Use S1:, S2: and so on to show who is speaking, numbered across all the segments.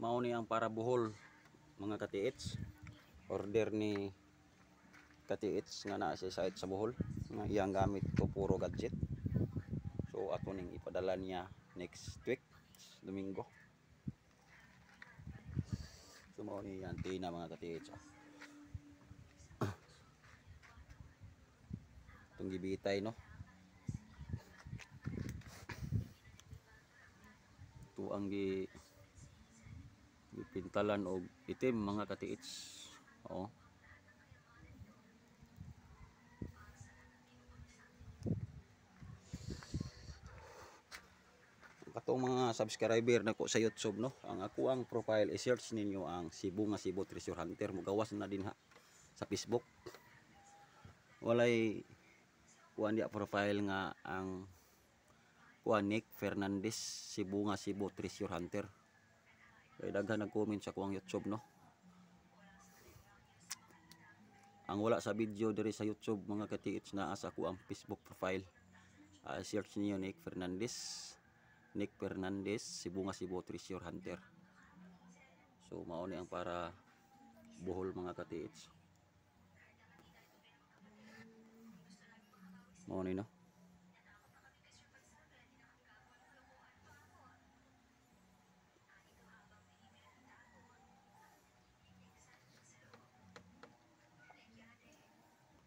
S1: mao ni ang para buhol mga katiits. Order ni katiits nga naa sa site sa Bohol nga iyang gamit ko puro gadget. So ato ning ipadala niya next week Domingo. So mao ni antina mga katiits. Itong gibitay no. Ito ang gipintalan og itim mga katiits. Oo. Katong mga subscriber nako sa YouTube no, ang ako ang profile i-search ninyo ang Cebu nga Cebu Treasure Hunter. Mugawas na din ha sa Facebook. Walay kuan dia profile nga ang kuan Nick Fernandez Cebu nga Cebu Treasure Hunter. Kay daghan nag-comment sa kuang YouTube no. Ang wala sa video diri sa YouTube mga katiits naa sa ako ang Facebook profile. Search niyo Nick Fernandez Cebu nga Cebu Treasure Hunter. So mao ni ang para buhol mga katiits. Mao ni no.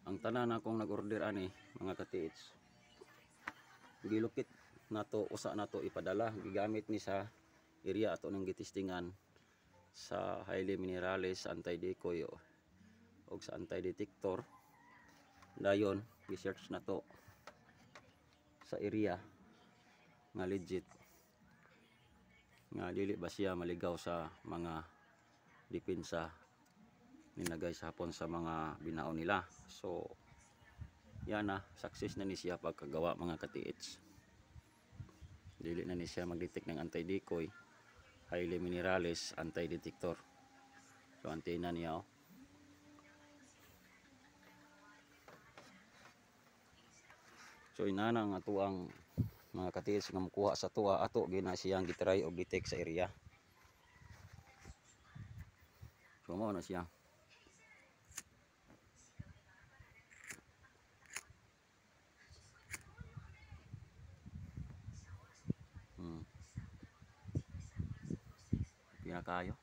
S1: Ang tanan akong nag-order ani mga katiits. Gilukit nato usa nato ipadala gigamit ni sa area ato nang gitistingan sa highly minerales anti-decoy o sa anti-detector. Dayon research nato sa area nga legit nga dili ba siya maligaw sa mga depensa ninagay sa hapon sa mga binaon nila. So yan na, success na ni siya pagkagawa mga katiits. Dili na ni siya mag-detect ng anti-decoy, highly minerales, anti-detector. So antenna niya oh. So inana nga ato ang mga katiits nga makuha sa tuwa ato gina siyang gitry og detect sa area. So mao na siya. Pinakayo.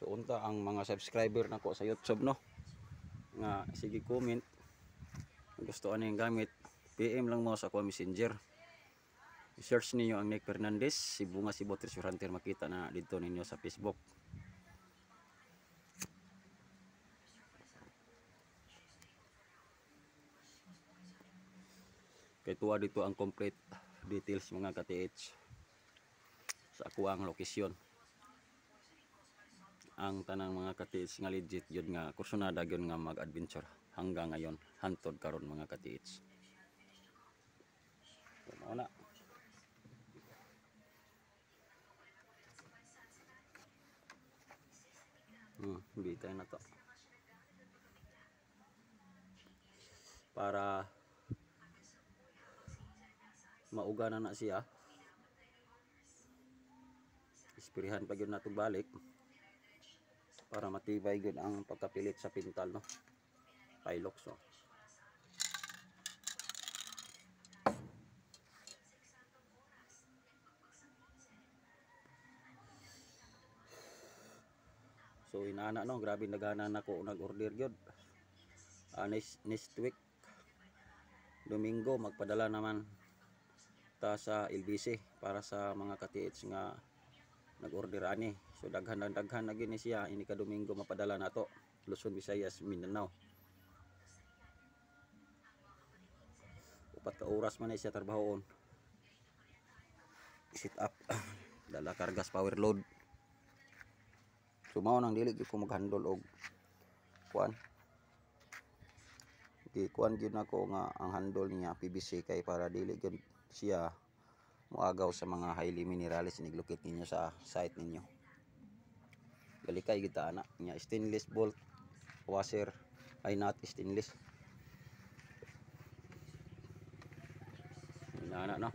S1: So unta ang mga subscriber nako sa YouTube no. Nga sige comment. Gusto ani ang gamit, PM lang mo sa ako Messenger. I-search niyo ang Nick Fernandez Cebu nga Cebu Treasure Hunter, makita na dito ninyo sa Facebook. Kay tuwa dito ang complete details mga katiits sa ako ang lokasyon. Ang tanang mga katiits nga legit yun nga kursunada yun nga mag-adventure hanggang ngayon hantod karon mga katiits. So, na. Bitay na to. Para mauganan na siya. Ispirihan pa yun natin balik para matibay yun ang pagkapilit sa pintal no. Pilox so. So inaana no, grabe nagana nako nag-order gyud. Next week Domingo magpadala naman ta sa LBC para sa mga katiits nga nag-order ani. So daghan na gini siya ini ka Domingo mapadala nato Luzon, Visayas, Mindanao. 4 ka oras man siya trabahon. Sit up dala kargas power load. So mao nang dili gyud ko mag-handle og kuan. Kuan gyud nako nga ang handle niya PVC kay para dili gyud siya moagaw sa mga highly minerales iniglukit ninyo sa site ninyo. Galikay kita ana nya stainless bolt washer ay not stainless. Ana no.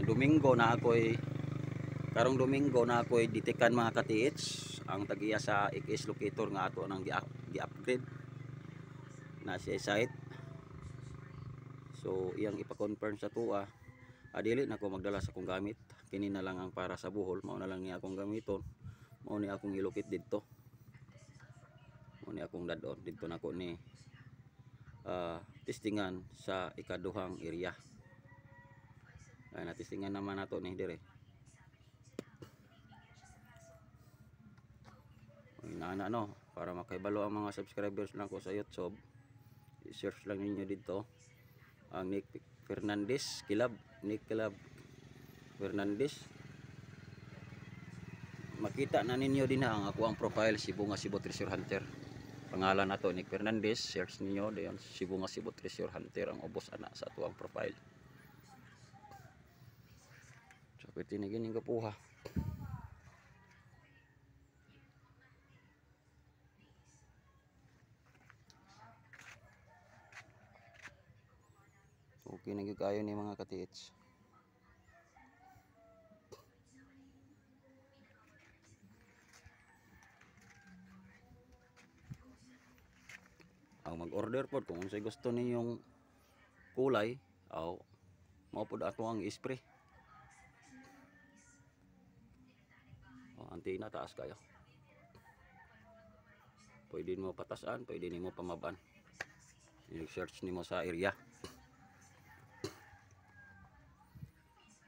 S1: Domingo na ako'y karong Domingo na ako'y ditikan mga katiits ang tagiya sa XS locator nga ato nang gi-upgrade na siya site. So iyang ipa-confirm sa tuwa. Dili na ko magdala sa akong gamit. Kini na lang ang para sa buhol. Mao na lang ni akong gamiton. Mao ni akong ilukit didto. Mao ni akong dadon didto nako ni testingan sa ikaduhang area. Ay natistingan naman nato ni dire. Inana no, para makaibalo ang mga subscribers lang ko sa YouTube. I-search lang ninyo dito ang Nick Fernandez Kilab, Nick Kilab Fernandez. Makita na ninyo din ang ako ang profile, Sibunga Cebu Treasure Hunter. Pangalan nato Nick Fernandez, search ninyo diyon Sibunga Cebu Treasure Hunter ang ubos ana sa ato ang profile. So pwede na gining kapuha. Okay na gyud kayo ni mga katiits. Ang mag-order po kung unsay gusto ninyong kulay, mao pod ato ang spray. Antina taas kayo. Pwede mo patasan, pwede nimo pamabaan. I-search nimo sa area.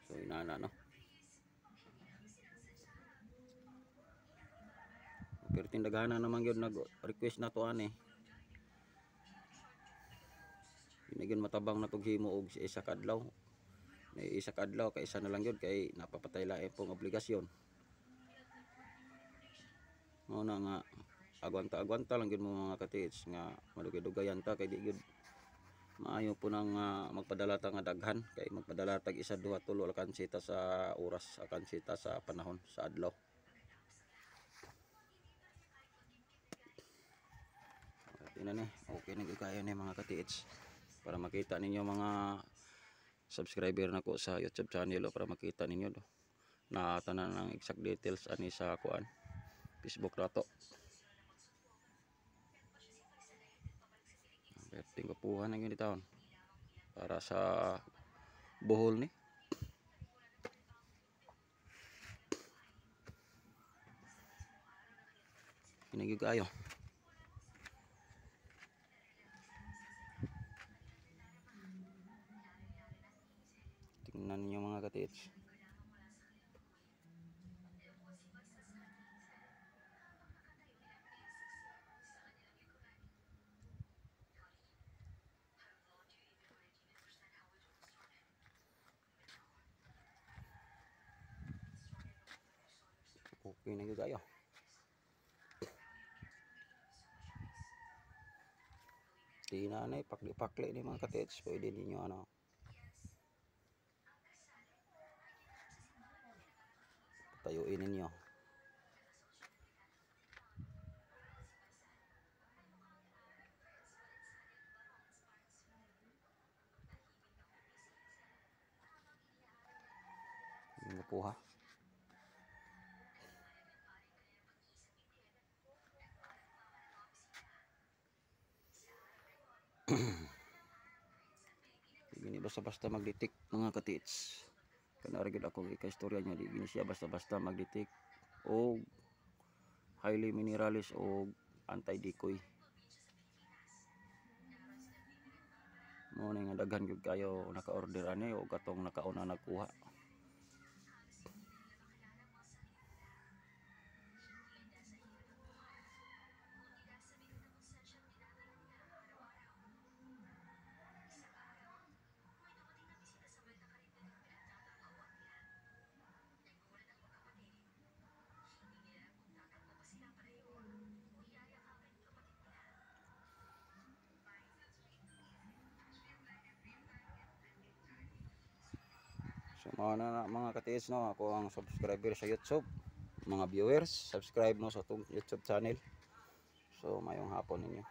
S1: So inana no. Pero tindagana naman gyud nag-request na to ani. Inigin matabang na tog himo og isa ka adlaw. May isa ka adlaw kay isa na lang gyud kay napapatay lae pong obligasyon. Mao na nga agwanta lang gyud mo mga katiits nga madugay-dugayan ta kay di gyud maayo po nang magpadala ta nga daghan kay magpadala tag isa duha tulo akan sita sa oras akan sita sa panahon sa adlaw. Okay na gyud kayo ni mga katiits para makita ninyo mga subscriber nako sa YouTube channel para makita ninyo na tanan ng exact details ani sa kuan Facebook nato. Perting kapuhan na yun taon para sa buhol ni. Pinagyo kayo. Tingnan niyo mga katiits. Okay na yun kayo. Di na na pakli-pakli ni mga katiits. Pwede ninyo tayuin ninyo. Hindi po ha. Gini basta-basta magdetek mga katiits. Kanara gid ako ika-istorya niya di gini siya basta-basta magdetek o highly mineralis o anti-decoy. Mo na nga daghan gyud kayo naka-order ani o katong nakauna nagkuha. So mga katiis no, ako ang subscriber sa YouTube. Mga viewers, subscribe no sa itong YouTube channel. So mayong hapon ninyo.